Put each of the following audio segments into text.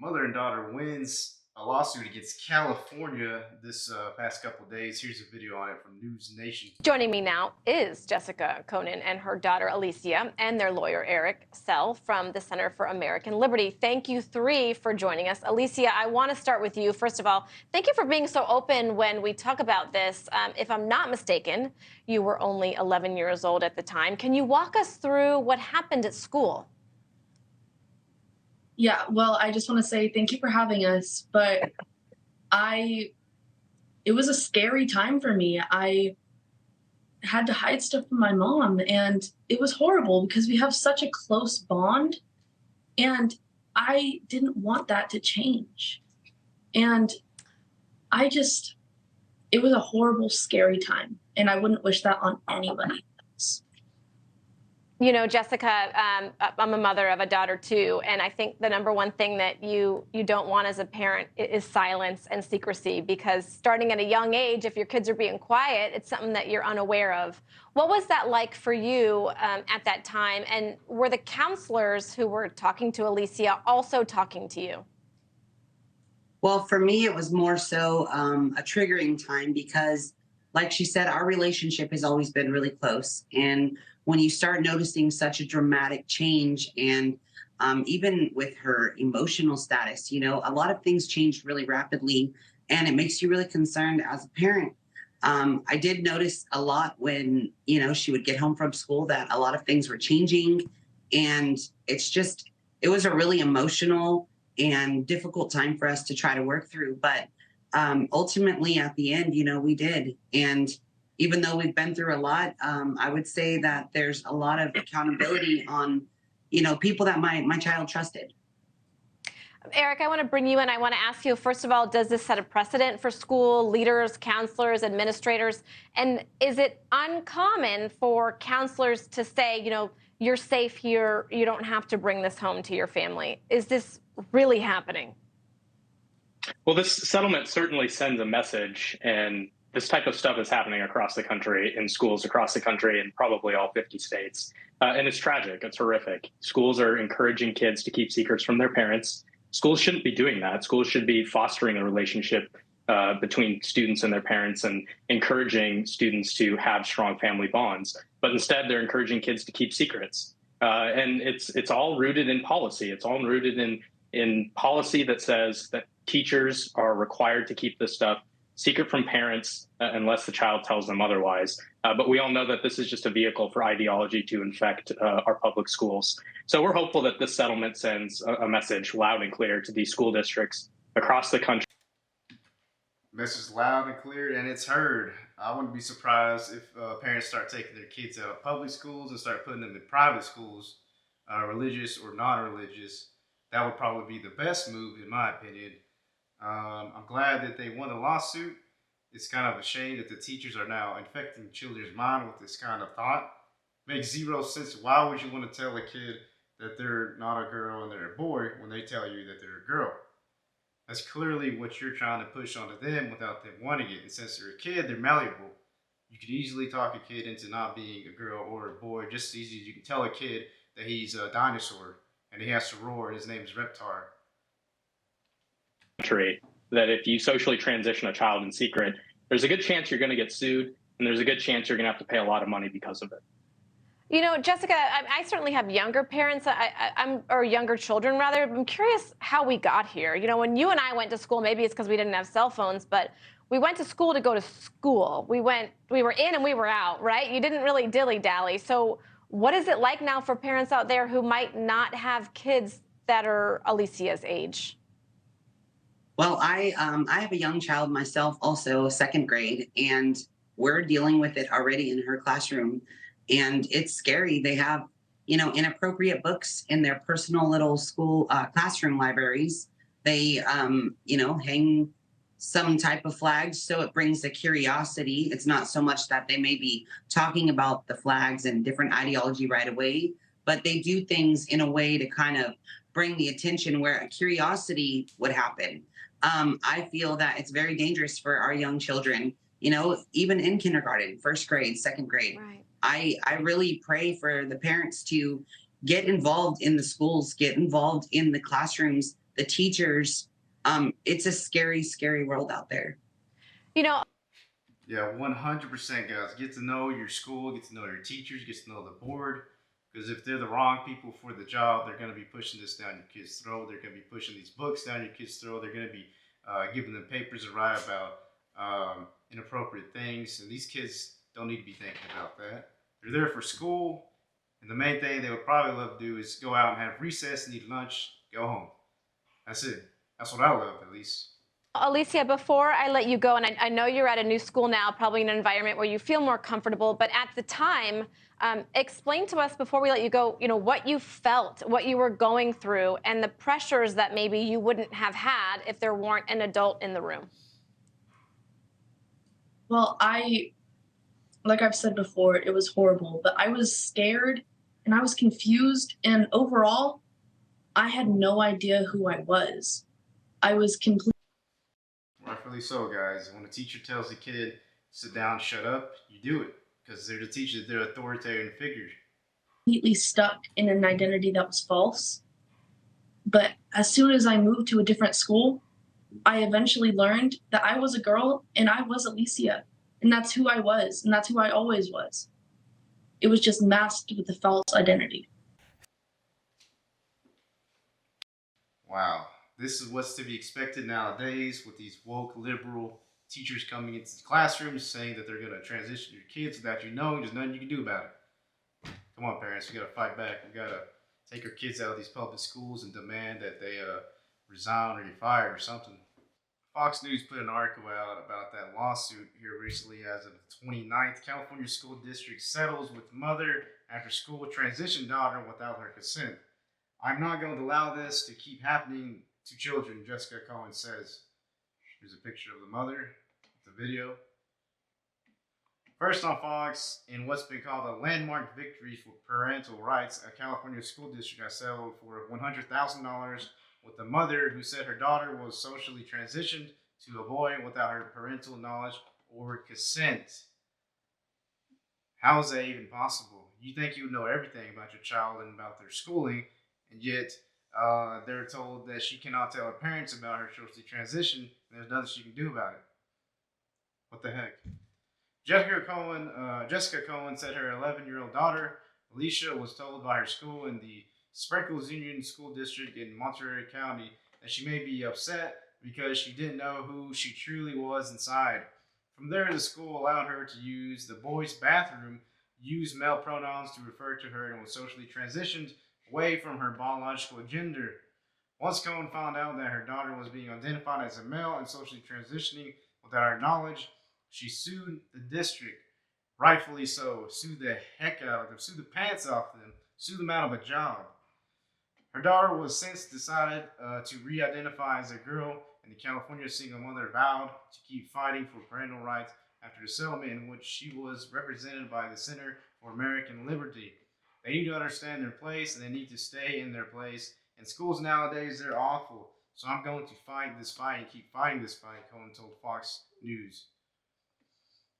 Mother and daughter wins a lawsuit against California this past couple of days. Here's a video on it from News Nation. Joining me now is Jessica Conan and her daughter Alicia and their lawyer Eric Sell from the Center for American Liberty. Thank you three for joining us. Alicia, I want to start with you. First of all, thank you for being so open when we talk about this. If I'm not mistaken, you were only 11 years old at the time. Can you walk us through what happened at school? Yeah, well, I just want to say thank you for having us, but it was a scary time for me. I had to hide stuff from my mom, and it was horrible because we have such a close bond, and I didn't want that to change. And it was a horrible, scary time, and I wouldn't wish that on anybody else. You know, Jessica, I'm a mother of a daughter too, and I think the number one thing that you don't want as a parent is silence and secrecy, because starting at a young age, if your kids are being quiet, it's something that you're unaware of. What was that like for you at that time, and were the counselors who were talking to Alicia also talking to you? Well, for me, it was more so a triggering time because, like she said, our relationship has always been really close. And when you start noticing such a dramatic change, and even with her emotional status, a lot of things changed really rapidly, and it makes you really concerned as a parent. I did notice a lot when, she would get home from school that a lot of things were changing. And it was a really emotional and difficult time for us to try to work through. But ultimately, at the end, we did. And even though we've been through a lot, I would say that there's a lot of accountability on, people that my child trusted. Eric, I want to bring you in. I want to ask you, first of all, does this set a precedent for school leaders, counselors, administrators? And is it uncommon for counselors to say, you're safe here, you don't have to bring this home to your family? Is this really happening? Well, this settlement certainly sends a message, and this type of stuff is happening across the country, in schools across the country, in probably all 50 states. And it's tragic. It's horrific. Schools are encouraging kids to keep secrets from their parents. Schools shouldn't be doing that. Schools should be fostering a relationship between students and their parents and encouraging students to have strong family bonds. But instead, they're encouraging kids to keep secrets. And it's all rooted in policy. It's all rooted in policy that says that teachers are required to keep this stuff secret from parents unless the child tells them otherwise. But we all know that this is just a vehicle for ideology to infect our public schools. So we're hopeful that this settlement sends a message loud and clear to these school districts across the country. Message loud and clear, and it's heard. I wouldn't be surprised if parents start taking their kids out of public schools and start putting them in private schools, religious or non-religious. That would probably be the best move, in my opinion. I'm glad that they won the lawsuit. It's kind of a shame that the teachers are now infecting children's mind with this kind of thought. Makes zero sense. Why would you want to tell a kid that they're not a girl and they're a boy when they tell you that they're a girl? That's clearly what you're trying to push onto them without them wanting it. And since they're a kid, they're malleable. You could easily talk a kid into not being a girl or a boy just as easy as you can tell a kid that he's a dinosaur and he has to roar and his name is Reptar. That if you socially transition a child in secret, there's a good chance you're going to get sued, and there's a good chance you're going to have to pay a lot of money because of it. Jessica, I certainly have younger parents, or younger children, rather. I'm curious how we got here. When you and I went to school, maybe it's because we didn't have cell phones, but we went to school to go to school. We were in and we were out, right? You didn't really dilly-dally. So what is it like now for parents out there who might not have kids that are Alicia's age? Well, I have a young child myself, also second grade, and we're dealing with it already in her classroom. And it's scary. They have, inappropriate books in their personal little school classroom libraries. They, hang some type of flags. So it brings the curiosity. It's not so much that they may be talking about the flags and different ideology right away, but they do things in a way to kind of bring the attention where a curiosity would happen. I feel that it's very dangerous for our young children, even in kindergarten, first grade, second grade. Right. I really pray for the parents to get involved in the schools, get involved in the classrooms, the teachers. It's a scary, scary world out there. You know, Yeah, 100%, guys. Get to know your school, get to know your teachers, get to know the board. Because if they're the wrong people for the job, they're going to be pushing this down your kids' throat. They're going to be pushing these books down your kids' throat. They're going to be giving them papers to write about inappropriate things. And these kids don't need to be thinking about that. They're there for school. And the main thing they would probably love to do is go out and have recess and eat lunch, go home. That's it. That's what I love, at least. Alicia, before I let you go, and I know you're at a new school now, probably in an environment where you feel more comfortable, but at the time, explain to us before we let you go, what you felt, what you were going through, and the pressures that maybe you wouldn't have had if there weren't an adult in the room. Well, like I've said before, it was horrible, but I was scared and I was confused. And overall, I had no idea who I was. I was completely Rightfully so, guys. When a teacher tells a kid, sit down, shut up, you do it. Because they're the teachers, they're authoritarian figures. stuck in an identity that was false. But as soon as I moved to a different school, I eventually learned that I was a girl and I was Alicia. And that's who I was. And that's who I always was. It was just masked with a false identity. Wow. This is what's to be expected nowadays with these woke liberal teachers coming into the classrooms saying that they're going to transition your kids without you knowing. There's nothing you can do about it. Come on, parents. We got to fight back. We got to take our kids out of these public schools and demand that they resign or get fired or something. Fox News put an article out about that lawsuit here recently. As of the 29th, California school district settles with mother after school transition daughter without her consent. I'm not going to allow this to keep happening to children, Jessica Cohen says. Here's a picture of the mother, the video. First on Fox, in what's been called a landmark victory for parental rights, a California school district has settled for $100,000 with the mother who said her daughter was socially transitioned to a boy without her parental knowledge or consent. How is that even possible? You think you know everything about your child and about their schooling, and yet they're told that she cannot tell her parents about her socially transition, and there's nothing she can do about it. What the heck? Jessica Cohen said her 11-year-old daughter, Alicia, was told by her school in the Sprinkles Union School District in Monterey County that she may be upset because she didn't know who she truly was inside. From there, the school allowed her to use the boys' bathroom, use male pronouns to refer to her, and was socially transitioned away from her biological gender. Once Cohen found out that her daughter was being identified as a male and socially transitioning without her knowledge, she sued the district, rightfully so, sued the heck out of them, sued the pants off them, sued them out of a job. Her daughter was since decided to re-identify as a girl, and the California single mother vowed to keep fighting for parental rights after the settlement in which she was represented by the Center for American Liberty. They need to understand their place, and they need to stay in their place. And schools nowadays, they're awful. So I'm going to fight this fight and keep fighting this fight, Cohen told Fox News.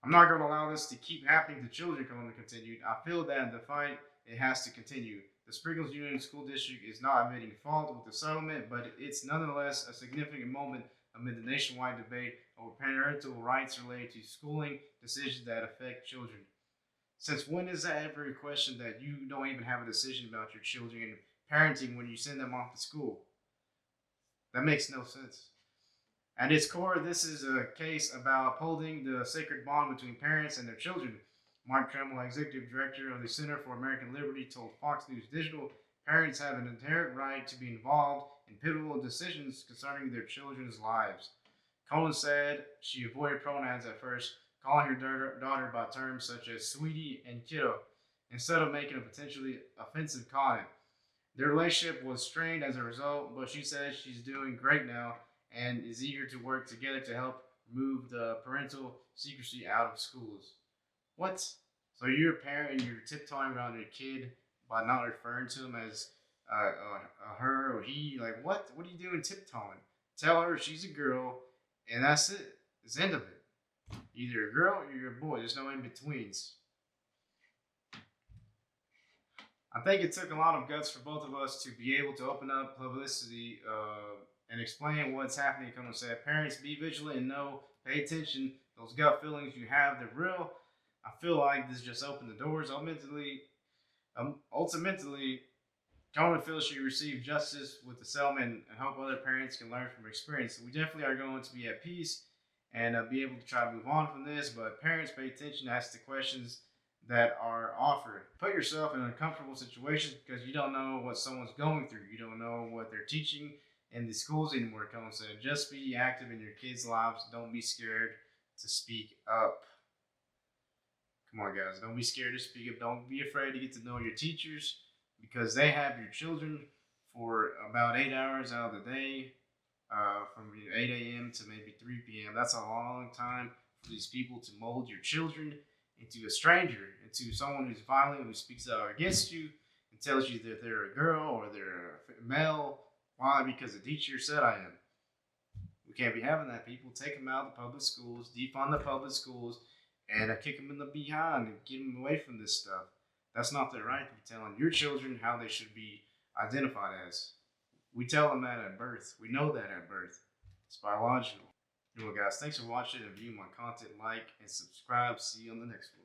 I'm not going to allow this to keep happening to children, Cohen continued. I feel that in the fight, it has to continue. The Sprinkles Union School District is not admitting fault with the settlement, but it's nonetheless a significant moment amid the nationwide debate over parental rights related to schooling decisions that affect children. Since when is that ever a question that you don't even have a decision about your children and parenting when you send them off to school? That makes no sense. At its core, this is a case about upholding the sacred bond between parents and their children. Mark Tremble, executive director of the Center for American Liberty, told Fox News Digital, parents have an inherent right to be involved in pivotal decisions concerning their children's lives. Cohen said she avoided pronouns at first, calling her daughter by terms such as sweetie and kiddo, instead of making a potentially offensive comment. Their relationship was strained as a result, but she says she's doing great now and is eager to work together to help remove the parental secrecy out of schools. What? So you're a parent and you're tiptoeing around your kid by not referring to him as her or he? Like, what? What are you doing tiptoeing? Tell her she's a girl, and that's it. It's the end of it. Either a girl or you're a boy. There's no in-betweens. I think it took a lot of guts for both of us to be able to open up publicity and explain what's happening. Come and say, parents, be vigilant and know, pay attention. Those gut feelings you have, they're real. I feel like this just opened the doors. Ultimately, Conan feels she received justice with the settlement and hope other parents can learn from her experience. We definitely are going to be at peace and be able to try to move on from this. But parents, pay attention, ask the questions that are offered. Put yourself in uncomfortable situations because you don't know what someone's going through. You don't know what they're teaching in the schools anymore. Conan said, just be active in your kids' lives. Don't be scared to speak up. Come on, guys. Don't be scared to speak up. Don't be afraid to get to know your teachers because they have your children for about 8 hours out of the day, from 8 a.m. to maybe 3 p.m. That's a long time for these people to mold your children into a stranger, into someone who's violent, who speaks out against you and tells you that they're a girl or they're a male. Why? Because the teacher said I am. We can't be having that, people. Take them out of the public schools, defund the public schools, and kick them in the behind and get them away from this stuff. That's not their right to be telling your children how they should be identified as. We tell them that at birth. We know that at birth. It's biological. Anyway, guys, thanks for watching and viewing my content. Like and subscribe. See you on the next one.